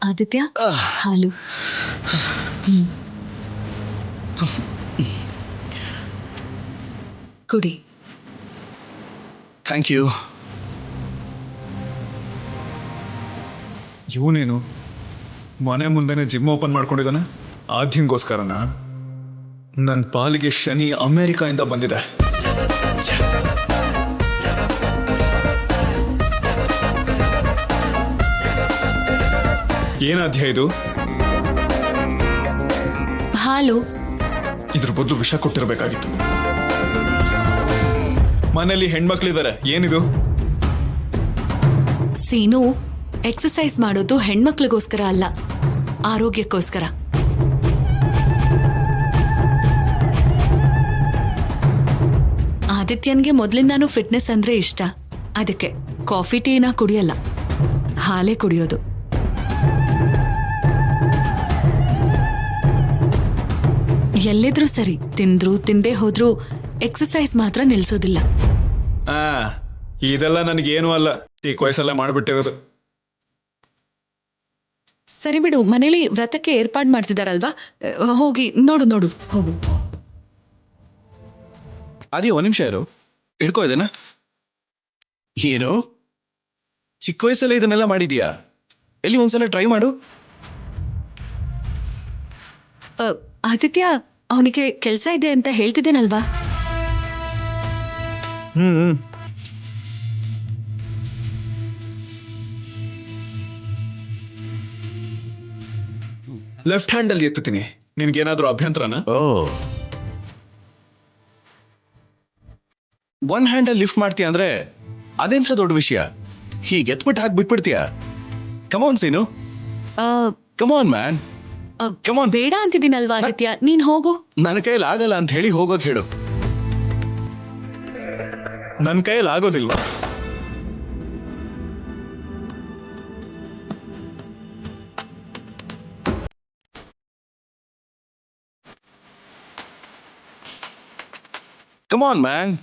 ಆದಿತ್ಯ ಹಾಲು. ಕುಡಿ. Thank you. ಇವನೇನು ಮನೆ ಮುಂದೆನೆ ಜಿಮ್ ಓಪನ್ ಮಾಡ್ಕೊಂಡಿದ್ದಾನೆ? ಆದ್ಯಂಗೋಸ್ಕರನ? ನನ್ನ ಪಾಲಿಗೆ ಶನಿ ಅಮೆರಿಕಾಯಿಂದ ಬಂದಿದೆ. ಏನಾಧ್ಯ ಇದು? ಹಾಲು. ಇದ್ರ ಬದಲು ವಿಷ ಕೊಟ್ಟಿರಬೇಕಾಗಿತ್ತು. ಮನೆಯಲ್ಲಿ ಹೆಣ್ಮಕ್ಳಿದ್ದಾರೆ, ಏನಿದು? ಸೀನು, ಎಕ್ಸಸೈಸ್ ಮಾಡೋದು ಹೆಣ್ಮಕ್ಳಿಗೋಸ್ಕರ ಅಲ್ಲ, ಆರೋಗ್ಯಕ್ಕೋಸ್ಕರ. ಆದಿತ್ಯನ್ಗೆ ಮೊದ್ಲಿಂದಾನು ಫಿಟ್ನೆಸ್ ಅಂದ್ರೆ ಇಷ್ಟ. ಅದಕ್ಕೆ ಕಾಫಿ ಟೀನ ಕುಡಿಯಲ್ಲ, ಹಾಲೇ ಕುಡಿಯೋದು. ಎಲ್ಲಿದ್ರು ಸರಿ, ತಿಂದ್ರು ತಿಂದೇ ಹೋದ್ರು ಎಕ್ಸಸೈಸ್ ಮಾತ್ರ ನಿಲ್ಸೋದಿಲ್ಲ. ಇದೆಲ್ಲ ನನಗೇನು ಅಲ್ಲ, ಚಿಕ್ಕ ವಯಸ್ಸೆಲ್ಲ ಮಾಡ್ಬಿಟ್ಟಿರೋದು. ಸರಿ ಬಿಡು, ಮನೇಲಿ ವ್ರತಕ್ಕೆ ಏರ್ಪಾಡು ಮಾಡ್ತಿದಾರಲ್ವಾ, ಹೋಗಿ ನೋಡು ನೋಡು ಹೋಗು. ಅದೇ ಒಂದ್ ನಿಮಿಷ ಇರು, ಹಿಡ್ಕೋ ಇದನ್ನ. ಏನು ಚಿಕ್ಕ ವಯಸ್ಸಲ್ಲೇ ಇದನ್ನೆಲ್ಲ ಮಾಡಿದೀಯಾ? ಎಲ್ಲಿ ಒಂದ್ಸಲ ಟ್ರೈ ಮಾಡು. ಆದಿತ್ಯ, ಅವನಿಗೆ ಕೆಲಸ ಇದೆ ಅಂತ ಹೇಳ್ತಿದ್ದೇನಲ್ವಾ? ಲೆಫ್ಟ್ ಹ್ಯಾಂಡ್ ಅಲ್ಲಿ ಎತ್ತುತ್ತೀನಿ. ನಿನ್ಗೇನಾದ್ರೂ ಅಭ್ಯಂತರನ? ಒನ್ ಹ್ಯಾಂಡ್ ಅಲ್ಲಿ ಲಿಫ್ಟ್ ಮಾಡ್ತೀಯ ಅಂದ್ರೆ ಅದೆಂತ ದೊಡ್ಡ ವಿಷಯ. ಹೀಗೆ ಎತ್ಬಿಟ್ಟು ಹಾಕಿ ಬಿಟ್ಬಿಡ್ತೀಯ? ಕಮಾನ್ ಸೀನು, ಕಮಾನ್ ಮ್ಯಾನ್, ಕಮಾನ್. ಬೇಡ ಅಂತಿದ್ದೀನಲ್ವಾ ಆದಿತ್ಯ, ನೀನ್ ಹೋಗು. ನನ್ನ ಕೈಯಲ್ಲಿ ಆಗಲ್ಲ ಅಂತ ಹೇಳಿ ಹೋಗೋಕ್ ಹೇಳು. ನನ್ನ ಕೈಯಲ್ಲಿ ಆಗೋದಿಲ್ವಾ? Come on man.